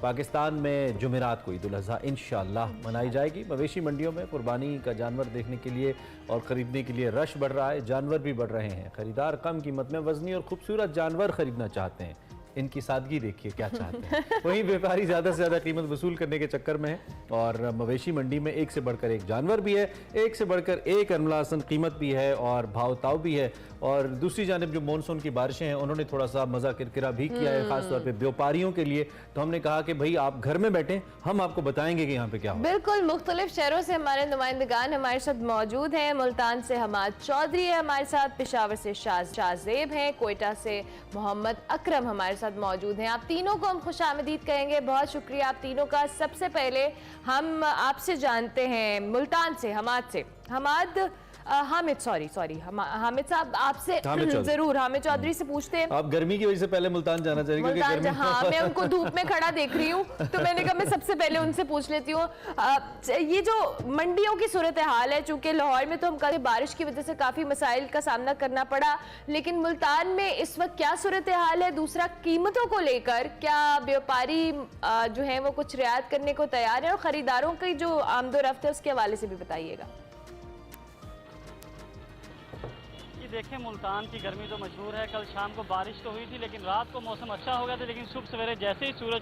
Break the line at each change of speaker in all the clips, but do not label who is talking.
पाकिस्तान में जुमेरात को ईद उल अज़हा इंशाअल्लाह मनाई जाएगी। मवेशी मंडियों में कुर्बानी का जानवर देखने के लिए और ख़रीदने के लिए रश बढ़ रहा है, जानवर भी बढ़ रहे हैं। ख़रीदार कम कीमत में वज़नी और खूबसूरत जानवर ख़रीदना चाहते हैं। इनकी सादगी देखिए क्या चाहते हैं। वहीं व्यापारी ज़्यादा से ज़्यादा कीमत वसूल करने के चक्कर में है और मवेशी मंडी में एक से बढ़कर एक जानवर भी है, एक से बढ़कर एक अनमलासन कीमत भी है और भाव ताव भी है। और दूसरी जानिब जो मानसून की बारिशें हैं उन्होंने थोड़ा सा मज़ा किरकिरा भी किया है, खासतौर पे व्यापारियों के लिए। तो हमने कहा कि भाई आप घर में बैठें, हम आपको बताएंगे कि यहाँ पे क्या हो।
बिल्कुल, मुख्तलिफ शहरों से हमारे नुमाइंदगान हमारे साथ मौजूद हैं। मुल्तान से हमाद चौधरी है हमारे साथ, पेशावर से शाहजेब हैं, कोयटा से मोहम्मद अकरम हमारे साथ मौजूद हैं। आप तीनों को हम खुशामदीद कहेंगे, बहुत शुक्रिया आप तीनों का। सबसे पहले हम आपसे जानते हैं मुल्तान से हामिद साहब आपसे जरूर हामिद चौधरी से पूछते हैं।
आप गर्मी की वजह से पहले मुल्तान जाना चाहिए।
हाँ, मैं उनको धूप में खड़ा देख रही हूँ तो मैंने कहा मैं सबसे पहले उनसे पूछ लेती हूँ। ये जो मंडियों की सूरत हाल है, चूंकि लाहौर में तो हम कल बारिश की वजह से काफी मसाइल का सामना करना पड़ा, लेकिन मुल्तान में इस वक्त क्या सूरत हाल है? दूसरा, कीमतों को लेकर क्या व्यापारी जो है वो कुछ रियायत करने को तैयार है? और खरीदारों की जो आमदोरफ्त है उसके हवाले से भी बताइएगा।
देखें, मुल्तान की गर्मी तो मशहूर है। कल शाम को बारिश तो हुई थी लेकिन रात को मौसम अच्छा हो गया था, लेकिन सुबह सवेरे जैसे ही सूरज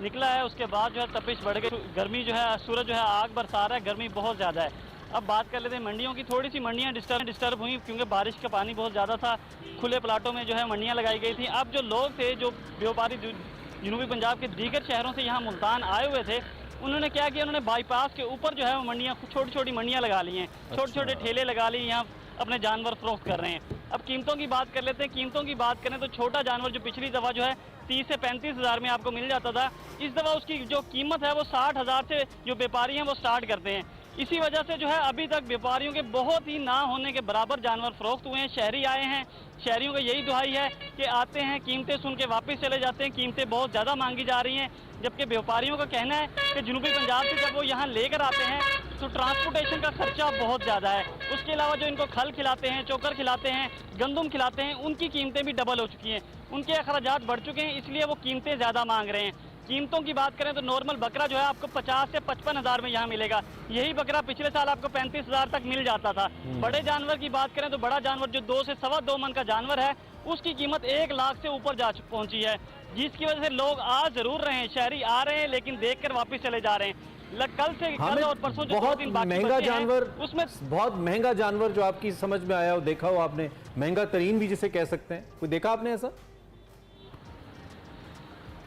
निकला है उसके बाद जो है तपिश बढ़ गई। गर्मी जो है, सूरज जो है आग बरसा रहा है, गर्मी बहुत ज़्यादा है। अब बात कर लेते हैं मंडियों की। थोड़ी सी मंडियाँ डिस्टर्ब हुई क्योंकि बारिश का पानी बहुत ज़्यादा था। खुले प्लाटों में जो है मंडियाँ लगाई गई थी। अब जो लोग थे, जो व्यापारी जनूबी पंजाब के दीगर शहरों से यहाँ मुल्तान आए हुए थे, उन्होंने क्या किया, उन्होंने बाईपास के ऊपर जो है वो मंडियाँ, छोटी छोटी मंडियाँ लगा ली हैं, छोटे छोटे ठेले लगा ली, यहाँ अपने जानवर फरोख्त कर रहे हैं। अब कीमतों की बात कर लेते हैं। कीमतों की बात करें तो छोटा जानवर जो पिछली दफ़ा जो है 30 से 35 हज़ार में आपको मिल जाता था, इस दफ़ा उसकी जो कीमत है वो 60 हज़ार से जो व्यापारी हैं वो स्टार्ट करते हैं। इसी वजह से जो है अभी तक व्यापारियों के बहुत ही ना होने के बराबर जानवर फरोख्त हुए हैं। शहरी आए हैं, शहरियों का यही दुहाई है कि आते हैं, कीमतें सुन के वापस चले जाते हैं। कीमतें बहुत ज़्यादा मांगी जा रही हैं, जबकि व्यापारियों का कहना है कि जनूबी पंजाब से जब वो यहाँ लेकर आते हैं तो ट्रांसपोर्टेशन का खर्चा बहुत ज़्यादा है। उसके अलावा जो इनको खल खिलाते हैं, चोकर खिलाते हैं, गंदम खिलाते हैं, उनकी कीमतें भी डबल हो चुकी हैं। उनके अखराजात बढ़ चुके हैं, इसलिए वो कीमतें ज़्यादा मांग रहे हैं। कीमतों की बात करें तो नॉर्मल बकरा जो है आपको 50 से 55 हज़ार में यहाँ मिलेगा। यही बकरा पिछले साल आपको 35 हज़ार तक मिल जाता था। बड़े जानवर की बात करें तो बड़ा जानवर जो 2 से सवा 2 मन का जानवर है उसकी कीमत 1 लाख से ऊपर जा पहुंची है, जिसकी वजह से लोग आ जरूर रहे हैं, शहरी आ रहे हैं लेकिन देखकर वापस चले जा रहे हैं। कल और परसों जो
बहुत महंगा जानवर,
उसमें
बहुत महंगा जानवर जो आपकी समझ में आया हो, देखा हो आपने, महंगा तरीन भी जिसे कह सकते हैं, कोई देखा आपने ऐसा?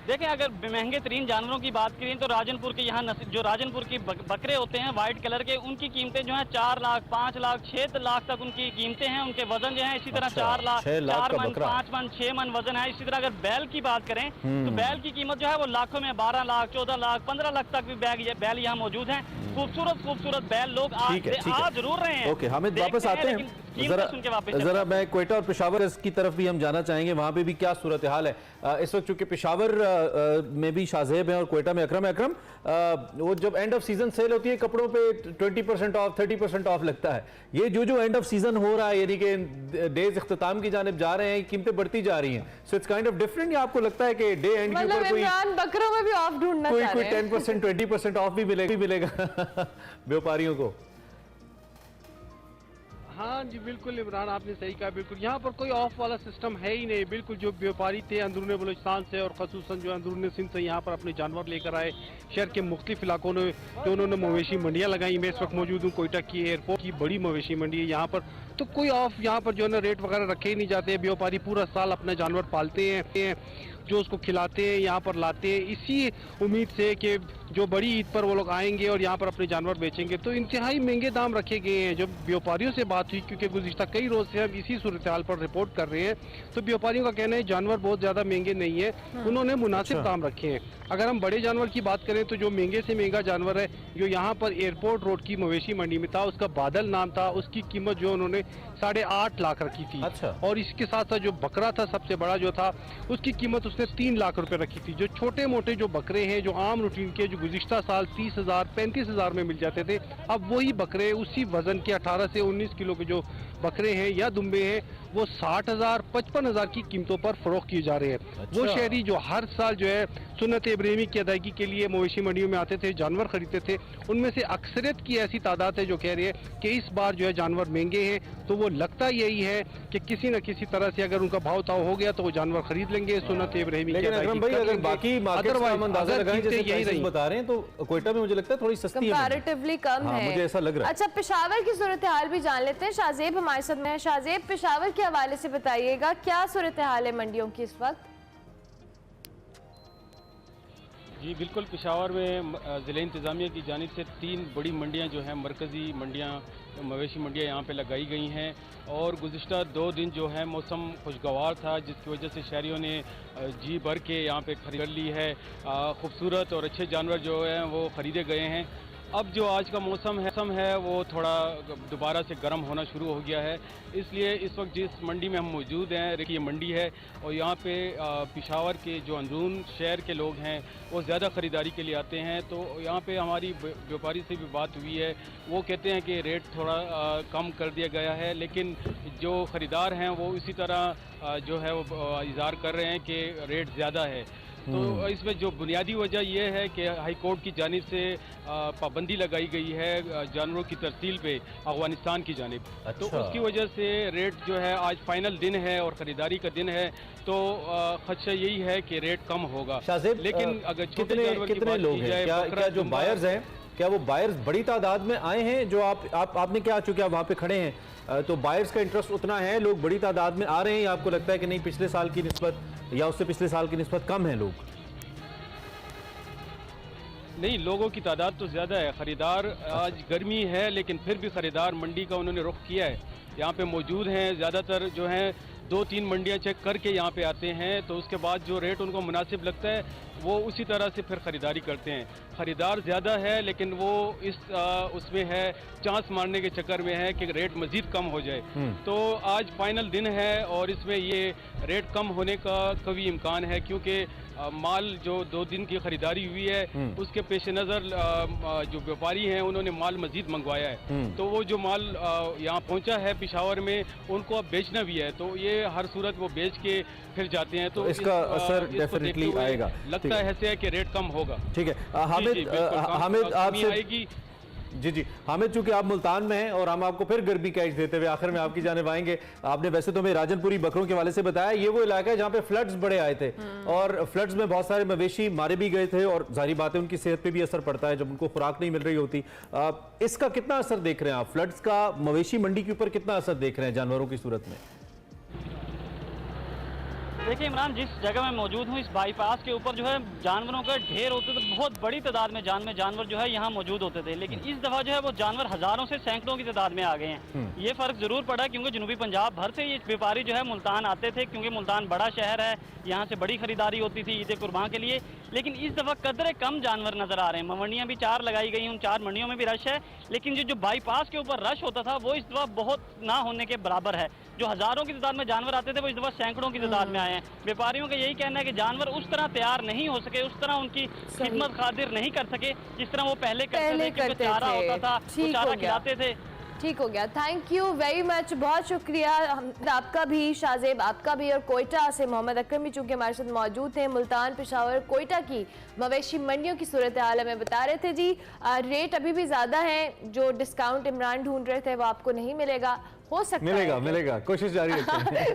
देखें, अगर महंगे तरीन जानवरों की बात करें तो राजनपुर के यहाँ जो राजनपुर की बकरे होते हैं वाइट कलर के, उनकी कीमतें जो हैं 4 लाख, 5 लाख, 6 लाख तक उनकी कीमतें हैं। उनके वजन जो है इसी तरह 4 लाख, 4 मन, 5 मन, 6 मन वजन है। इसी तरह अगर बैल की बात करें तो बैल की कीमत जो है वो लाखों में, 12 लाख, 14 लाख, 15 लाख तक भी बैल यहाँ मौजूद हैं। खूबसूरत बैल लोग आ जरूर रहे हैं।
ओके, हामिद वापस आते हैं। जरा मैं क्वेटा और पेशावर की तरफ भी हम जाना चाहेंगे, वहां पे भी क्या सूरत हाल है इस वक्त। चूंकि पेशावर में भी शाहजेब हैं और क्वेटा में अकरम, वो जब एंड ऑफ सीजन सेल होती है कपड़ों पे 20% ऑफ, 30% ऑफ लगता है। ये जो एंड ऑफ सीजन हो रहा है, यानी कि डेज इख्तिताम की जानिब जा रहे हैं, कीमतें बढ़ती जा रही हैं। So it's kind of different. या आपको लगता है कि डे एंड के ऊपर कोई
बकरों में भी ऑफ ढूंढना
कोई 10%, 20% ऑफ भी मिलेगा व्यापारियों को?
हाँ जी, बिल्कुल इमरान, आपने सही कहा। बिल्कुल यहाँ पर कोई ऑफ वाला सिस्टम है ही नहीं। बिल्कुल जो व्यापारी थे अंदरूनी बलूचिस्तान से और खसूसन जो अंदरूनी सिंध से यहाँ पर अपने जानवर लेकर आए, शहर के मुख्तलिफ इलाकों में तो उन्होंने मवेशी मंडियाँ लगाई। मैं इस वक्त मौजूद हूँ कोयटा की एयरपोर्ट की बड़ी मवेशी मंडी है यहाँ पर। तो कोई ऑफ यहाँ पर जो है ना रेट वगैरह रखे ही नहीं जाते। व्यापारी पूरा साल अपना जानवर पालते हैं, जो उसको खिलाते हैं, यहाँ पर लाते हैं, इसी उम्मीद से कि जो बड़ी ईद पर वो लोग आएंगे और यहाँ पर अपने जानवर बेचेंगे। तो इंतहाई महंगे दाम रखे गए हैं। जब व्यापारियों से बात हुई, क्योंकि गुज़िश्ता कई रोज से हम इसी सूरत हाल पर रिपोर्ट कर रहे हैं, तो व्यापारियों का कहना है जानवर बहुत ज़्यादा महंगे नहीं है, उन्होंने मुनासिब दाम रखे हैं। अगर हम बड़े जानवर की बात करें तो जो महंगे से महंगा जानवर है जो यहाँ पर एयरपोर्ट रोड की मवेशी मंडी में था, उसका बादल नाम था, उसकी कीमत जो उन्होंने 8.5 लाख रखी थी। और इसके साथ साथ जो बकरा था सबसे बड़ा जो था, उसकी कीमत उसने 3 लाख रुपए रखी थी। जो छोटे मोटे जो बकरे हैं, जो आम रूटीन के, जो गुज़िश्ता साल 30,000, 35,000 में मिल जाते थे, अब वही बकरे उसी वजन के 18 से 19 किलो के जो बकरे हैं या दुम्बे हैं, वो 60,000 55,000 की कीमतों पर फरोख्त किए जा रहे हैं। वो शहरी जो हर साल जो है सुन्नत इब्राहिमी की अदायगी के लिए मवेशी मंडियों में आते थे, जानवर खरीदते थे, उनमें से अक्सरियत की ऐसी तादाद है जो कह रही है कि इस बार जो है जानवर महंगे हैं। तो वो लगता यही है कि किसी न किसी तरह से अगर उनका भाव ताव हो गया तो वो जानवर खरीद लेंगे, सुन्नत इब्राहिमी की
लेकिन
अदायगी
अकरम भाई,
कर
अगर
लेंगे।
बाकी मार्केट्स का हम अंदाजा लगाएं जैसे
यही
प्राइसेस
रही
बता रहे हैं तो क्वेटा में मुझे लगता है थोड़ी सस्ती है।
कंपैरेटिवली कम
हाँ,
है,
मुझे ऐसा लग रहा है।
अच्छा, पेशावर की सूरत हाल भी जान लेते हैं। शाहजेब हमारे साथ में है। शाहजेब, पेशावर के हवाले से बताइएगा, क्या सूरत हाल है मंडियों की इस वक्त?
जी बिल्कुल, पेशावर में ज़िला इंतज़ामिया की जानिब से 3 बड़ी मंडियां जो हैं, मरकज़ी मंडियां, मवेशी मंडियां यहाँ पे लगाई गई हैं। और गुज़िश्ता 2 दिन जो है मौसम खुशगवार था, जिसकी वजह से शहरियों ने जी भर के यहाँ पे खरीद ली है। खूबसूरत और अच्छे जानवर जो हैं वो ख़रीदे गए हैं। अब जो आज का मौसम है वो थोड़ा दोबारा से गर्म होना शुरू हो गया है, इसलिए इस वक्त जिस मंडी में हम मौजूद हैं, देखिए ये मंडी है और यहाँ पे पेशावर के जो अंदरून शहर के लोग हैं वो ज़्यादा ख़रीदारी के लिए आते हैं। तो यहाँ पे हमारी व्यापारी से भी बात हुई है, वो कहते हैं कि रेट थोड़ा कम कर दिया गया है, लेकिन जो ख़रीदार हैं वो इसी तरह जो है वो इज़हार कर रहे हैं कि रेट ज़्यादा है। तो इसमें जो बुनियादी वजह यह है कि हाई कोर्ट की जानिब से पाबंदी लगाई गई है जानवरों की तरसील पे अफगानिस्तान की जानिब। तो उसकी वजह से रेट जो है, आज फाइनल दिन है और ख़रीदारी का दिन है, तो खदशा यही है कि रेट कम होगा। लेकिन अगर
कितने लोग हैं, क्या जो बायर्स हैं, क्या वो बायर्स बड़ी तादाद में आए हैं? जो आपने क्या, चूंकि आप वहाँ पे खड़े हैं, तो बायर्स का इंटरेस्ट उतना है, लोग बड़ी तादाद में आ रहे हैं, या आपको लगता है कि नहीं पिछले साल की निस्बत या उससे पिछले साल की निस्बत कम है लोग?
नहीं, लोगों की तादाद तो ज़्यादा है। ख़रीदार आज गर्मी है लेकिन फिर भी ख़रीदार मंडी का उन्होंने रुख किया है, यहाँ पे मौजूद हैं। ज़्यादातर जो हैं 2-3 मंडियाँ चेक करके यहाँ पे आते हैं, तो उसके बाद जो रेट उनको मुनासिब लगता है वो उसी तरह से फिर ख़रीदारी करते हैं। ख़रीदार ज़्यादा है लेकिन वो उसमें है, चांस मारने के चक्कर में है कि रेट मज़ीद कम हो जाए। तो आज फाइनल दिन है और इसमें ये रेट कम होने का कभी इम्कान है, क्योंकि माल जो 2 दिन की खरीदारी हुई है उसके पेश नज़र जो व्यापारी हैं उन्होंने माल मजीद मंगवाया है। तो वो जो माल यहाँ पहुँचा है पेशावर में, उनको अब बेचना भी है, तो ये हर सूरत वो बेच के फिर जाते हैं। तो
इसका असर डेफिनेटली आएगा।
लगता है ऐसे है कि रेट कम होगा।
ठीक है, हामिद आपसे आएगी। जी, हामिद, चूंकि आप मुल्तान में हैं और हम आपको फिर गर्मी का एज देते हुए आखिर में आपकी जानिब आएंगे। आपने वैसे तो हमें राजनपुरी बकरों के वाले से बताया, ये वो इलाका है जहाँ पे फ्लड्स बड़े आए थे और फ्लड्स में बहुत सारे मवेशी मारे भी गए थे, और जाहिर बात है उनकी सेहत पे भी असर पड़ता है जब उनको खुराक नहीं मिल रही होती। इसका कितना असर देख रहे हैं आप? फ्लड्स का मवेशी मंडी के ऊपर कितना असर देख रहे हैं जानवरों की सूरत में?
देखिए इमरान, जिस जगह मैं मौजूद हूँ, इस बाईपास के ऊपर जो है जानवरों का ढेर होते थे, बहुत बड़ी तादाद में जानवर जो है यहाँ मौजूद होते थे। लेकिन इस दफ़ा जो है वो जानवर हज़ारों से सैकड़ों की तादाद में आ गए हैं। ये फ़र्क ज़रूर पड़ा क्योंकि जनूबी पंजाब भर से ये व्यापारी जो है मुल्तान आते थे, क्योंकि मुल्तान बड़ा शहर है, यहाँ से बड़ी खरीदारी होती थी ईद कुर्बान के लिए। लेकिन इस दफ़ा कदरे कम जानवर नज़र आ रहे हैं। मंडियाँ भी 4 लगाई गई, उन 4 मंडियों में भी रश है, लेकिन जो बाईपास के ऊपर रश होता था वो इस दफ़ा बहुत ना होने के बराबर है। जो हज़ारों की तादाद में जानवर आते थे वो इस दफ़ा सैकड़ों की तादाद में आए हैं। व्यापारियों का यही कहना है कि जानवर उस तरह तैयार नहीं हो सके, उस तरह उनकी खिदमत खातिर नहीं कर सके जिस तरह वो पहले करते थे। चारा होता था, वो चारा खिलाते थे।
ठीक हो गया, थैंक यू वेरी मच, बहुत शुक्रिया आपका भी शाहजेब, आपका भी। और कोयटा से मोहम्मद अकरम भी चूंकि हमारे साथ मौजूद थे, मुल्तान, पेशावर, कोयटा की मवेशी मंडियों की सूरत हाल हमें बता रहे थे। जी, रेट अभी भी ज़्यादा हैं, जो डिस्काउंट इमरान ढूंढ रहे थे वो आपको नहीं मिलेगा, हो सकता
मिलेगा, कोशिश जारी रखें।